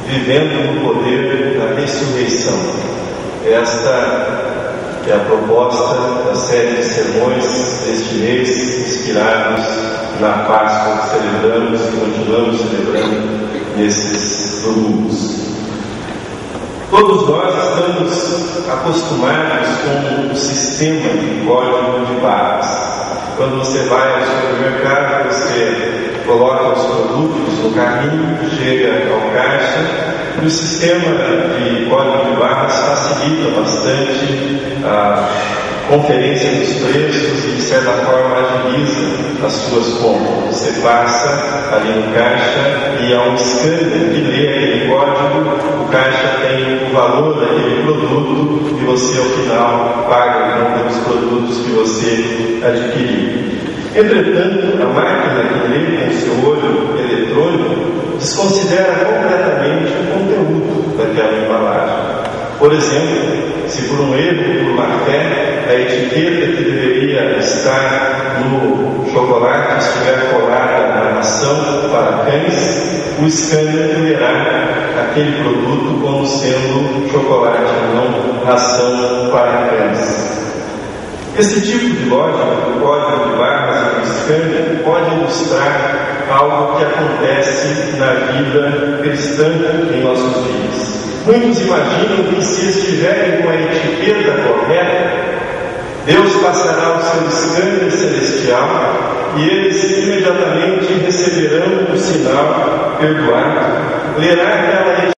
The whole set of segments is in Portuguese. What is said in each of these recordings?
vivendo no poder da ressurreição. Esta é a proposta da série de sermões deste mês, inspirados na Páscoa que celebramos e continuamos celebrando nesses domingos. Todos nós estamos acostumados com o sistema de código de barras. Quando você vai ao supermercado, você coloca os produtos no carrinho, chega ao caixa, e o sistema de código de barras facilita bastante a conferência dos preços e, de certa forma, agiliza as suas compras. Você passa ali no caixa e há um scanner que lê aquele código, o caixa tem o valor daquele produto e você, ao final, paga pelos produtos que você adquiriu. Entretanto, a máquina que lê com seu olho eletrônico desconsidera completamente o conteúdo daquela embalagem. Por exemplo, se por um erro, por má fé, a etiqueta que deveria estar no chocolate estiver colada na ração para cães, o scanner lerá aquele produto como sendo chocolate, não ração para cães. Esse tipo de lógica do código de barras e do scanner pode ilustrar algo que acontece na vida cristã em nossos dias. Muitos imaginam que, se estiverem com a etiqueta correta, Deus passará o seu scanner celestial e eles imediatamente receberão o sinal perdoado. Lerá aquela etiqueta,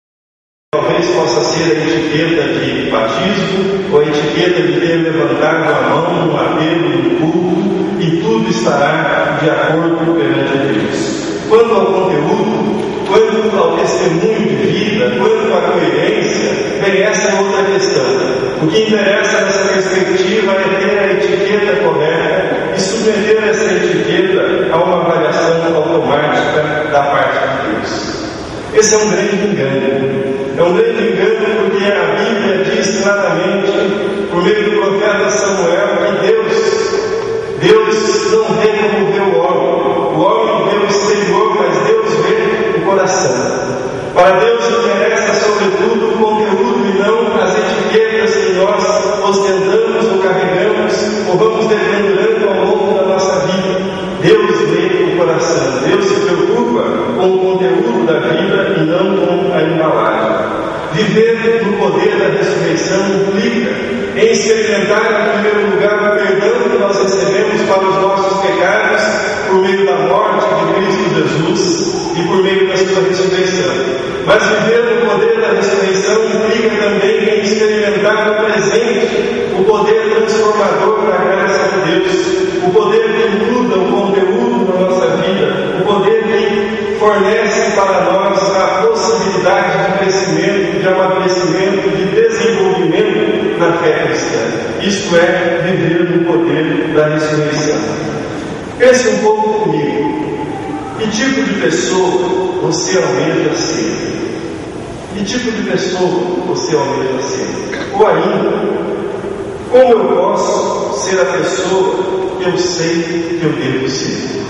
talvez possa ser a etiqueta de batismo ou a etiqueta de ter levantado a mão no apelo do culto, e tudo estará de acordo perante Deus. Quanto ao conteúdo, quanto ao testemunho de vida, quanto à coerência, bem, essa é outra questão. O que interessa nessa perspectiva é ter a etiqueta correta e submeter essa etiqueta a uma avaliação automática da parte de Deus. Esse é um grande engano. É um grande engano porque a Bíblia diz claramente, por meio do profeta Samuel, que Deus não vê como vê o homem. O homem vê o exterior, mas Deus vê o coração. Para Deus interessa sobretudo o conteúdo e não as etiquetas que nós ostentamos ou carregamos ou vamos dependurando ao longo da nossa vida. Deus vê o coração. Deus se preocupa com o conteúdo da vida e não com a embalagem. Viver no poder da ressurreição implica em experimentar, em primeiro lugar, o perdão que nós recebemos para os nossos pecados por meio da morte de Cristo Jesus e por meio da sua ressurreição. Mas viver no poder da ressurreição implica também em experimentar no presente o poder transformador da graça de Deus, o poder que muda o conteúdo da nossa vida, o poder que fornece para nós a possibilidade de crescimento, de amadurecimento, de desenvolvimento na fé cristã. Isto é, viver no poder da ressurreição. Pense um pouco comigo. Que tipo de pessoa você almeja ser? Que tipo de pessoa você almeja ser? Ou ainda, como eu posso ser a pessoa que eu sei que eu devo ser?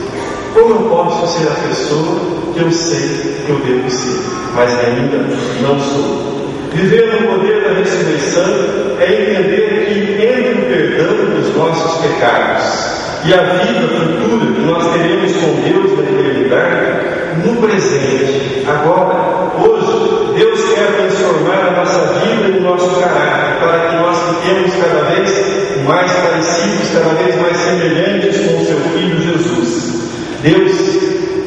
Como eu posso ser a pessoa que eu sei que eu devo ser, mas ainda não sou? Viver no poder da ressurreição é entender que entre o perdão dos nossos pecados e a vida futura que nós teremos com Deus na eternidade, no presente, agora, hoje, Deus quer transformar a nossa vida e o nosso caráter para que nós fiquemos cada vez mais parecidos, cada vez mais semelhantes com o seu Filho Jesus. Deus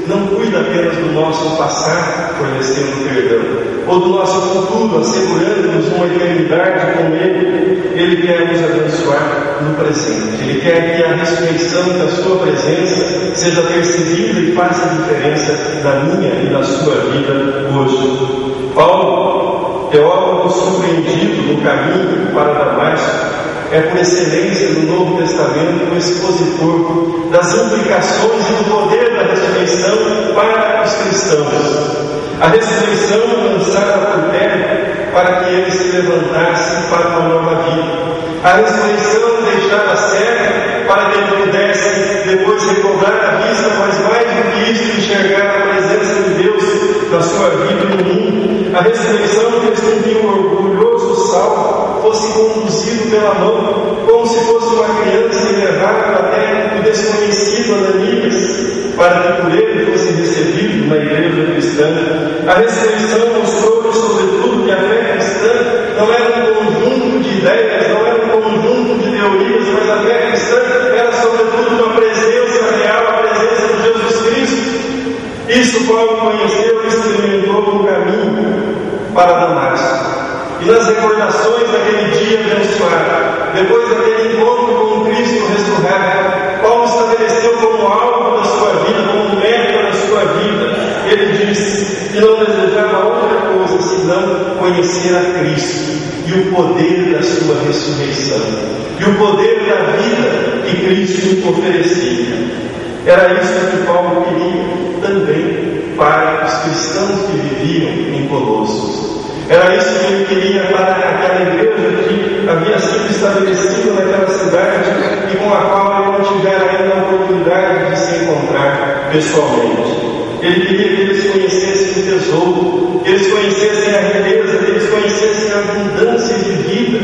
não cuida apenas do nosso passado, fornecendo perdão, ou do nosso futuro, assegurando-nos uma eternidade com Ele. Ele quer nos abençoar no presente. Ele quer que a ressurreição da sua presença seja percebida e faça diferença na minha e na sua vida hoje. Paulo, teólogo surpreendido no caminho para Damasco, é por excelência no Novo Testamento o expositor das implicações e do poder da ressurreição para os cristãos. A ressurreição lançada por terra para que eles se levantassem para uma nova vida. A ressurreição deixada cega para que ele pudesse depois recobrar a vista, mas mais do que isso, enxergar a presença de Deus na sua vida e no mundo. A A ressurreição fez com que o orgulhoso Saulo fosse conduzido pela mão, como se fosse uma criança e levado até o desconhecido Ananias, para que por ele fosse recebido na igreja cristã. A ressurreição mostrou-nos, sobretudo, que a fé cristã não era um conjunto de ideias, não era um conjunto de teorias, mas a fé cristã era, sobretudo, uma presença real, a presença de Jesus Cristo. Isso Paulo conheceu e experimentou no caminho para Damasco. E nas recordações daquele dia abençoado, depois daquele encontro com o Cristo ressurreto, Paulo estabeleceu como alvo da sua vida, como meta da sua vida. Ele disse que não desejava outra coisa senão conhecer a Cristo e o poder da sua ressurreição, e o poder da vida que Cristo oferecia. Era isso que Paulo queria também para os cristãos que viviam em Colossos. Era isso que ele queria para aquela igreja que havia sido estabelecida naquela cidade e com a qual ele não tivera ainda a oportunidade de se encontrar pessoalmente. Ele queria que eles conhecessem o tesouro, que eles conhecessem a riqueza, que eles conhecessem a abundância de vida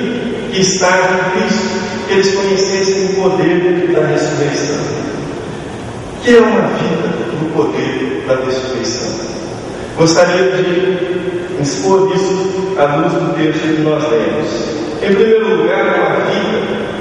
que está em Cristo, que eles conhecessem o poder da ressurreição. Que é uma vida no poder da ressurreição. Gostaria de expor isso à luz do texto que nós lemos. Em primeiro lugar, é uma vida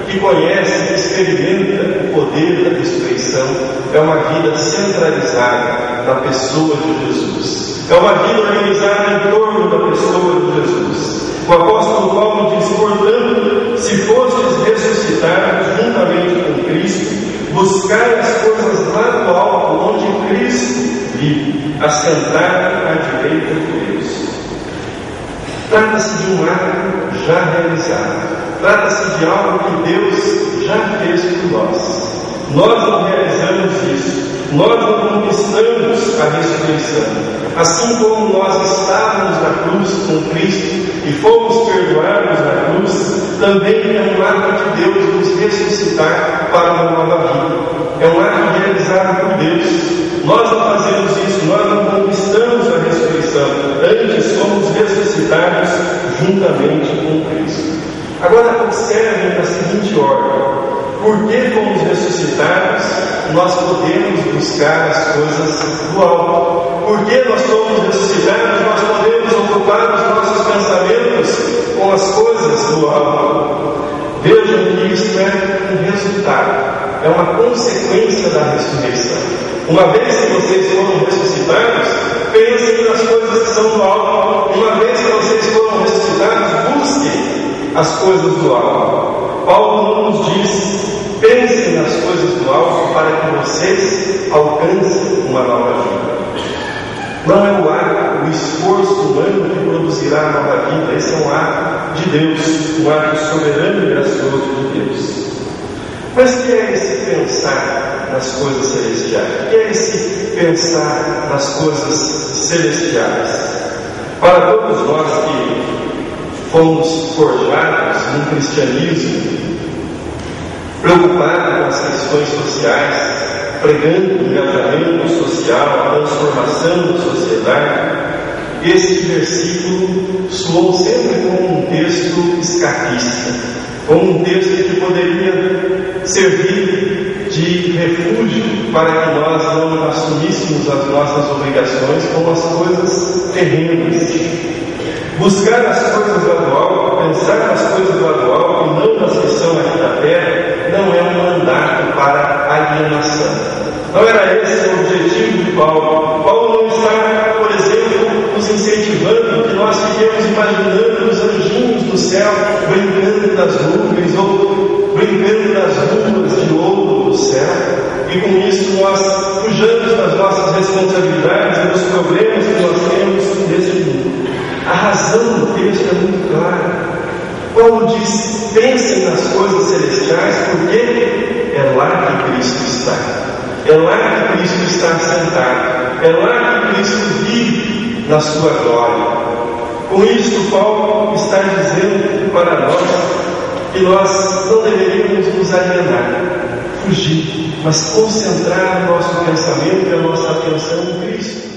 que conhece e experimenta o poder da ressurreição. É uma vida centralizada na pessoa de Jesus. É uma vida organizada em torno da pessoa de Jesus. O apóstolo Paulo diz: portanto, se fostes ressuscitados juntamente com Cristo, buscai as coisas lá do alto, onde Cristo vive, assentado à direita de Deus. Trata-se de um ato já realizado. Trata-se de algo que Deus já fez por nós. Nós não realizamos isso. Nós não conquistamos a ressurreição. Assim como nós estávamos na cruz com Cristo e fomos perdoados na cruz, também é um ato de Deus nos ressuscitar para uma nova vida. É um ato realizado por Deus. Nós não fazemos isso, nós não conquistamos a ressurreição. Antes somos ressuscitados juntamente com Cristo. Agora observem a seguinte ordem. Porque fomos ressuscitados, nós podemos buscar as coisas do alto. Porque nós somos ressuscitados, nós podemos ocupar os nossos pensamentos com as coisas do alto. Vejam que isso é um resultado, é uma consequência da ressurreição. Uma vez que vocês foram ressuscitados, pensem nas coisas que são do alto. Uma vez que vocês foram ressuscitados, busquem as coisas do alto. Paulo não nos diz: pensem nas coisas do alto para que vocês alcancem uma nova vida. Não é o ato, o esforço humano que produzirá a nova vida. Esse é um ato de Deus, um ato soberano e gracioso de Deus. Mas o que é esse pensar nas coisas celestiais? O que é esse pensar nas coisas celestiais? Para todos nós que fomos forjados num cristianismo preocupado com as questões sociais, pregando o engajamento social, a transformação da sociedade, esse versículo soou sempre como um texto escapista, como um texto que poderia servir de refúgio para que nós não assumíssemos as nossas obrigações com as coisas terrenas. Buscar as coisas lá do alto, pensar nas coisas lá do alto e não nas que são aqui da terra, não é um mandato para alienação. Não era esse o objetivo de Paulo. Paulo não está, por exemplo, nos incentivando que nós fiquemos imaginando os anjinhos do céu brincando nas nuvens ou brincando nas ruas de ouro do céu. E com isso nós fujamos das nossas responsabilidades e dos problemas que nós temos neste mundo. A razão do texto é muito clara. Paulo diz: pensem nas coisas celestiais, porque é lá que Cristo está. É lá que Cristo está assentado. É lá que Cristo vive na sua glória. Com isso, Paulo está dizendo para nós que nós não deveríamos nos alienar, fugir, mas concentrar o nosso pensamento e a nossa atenção em Cristo.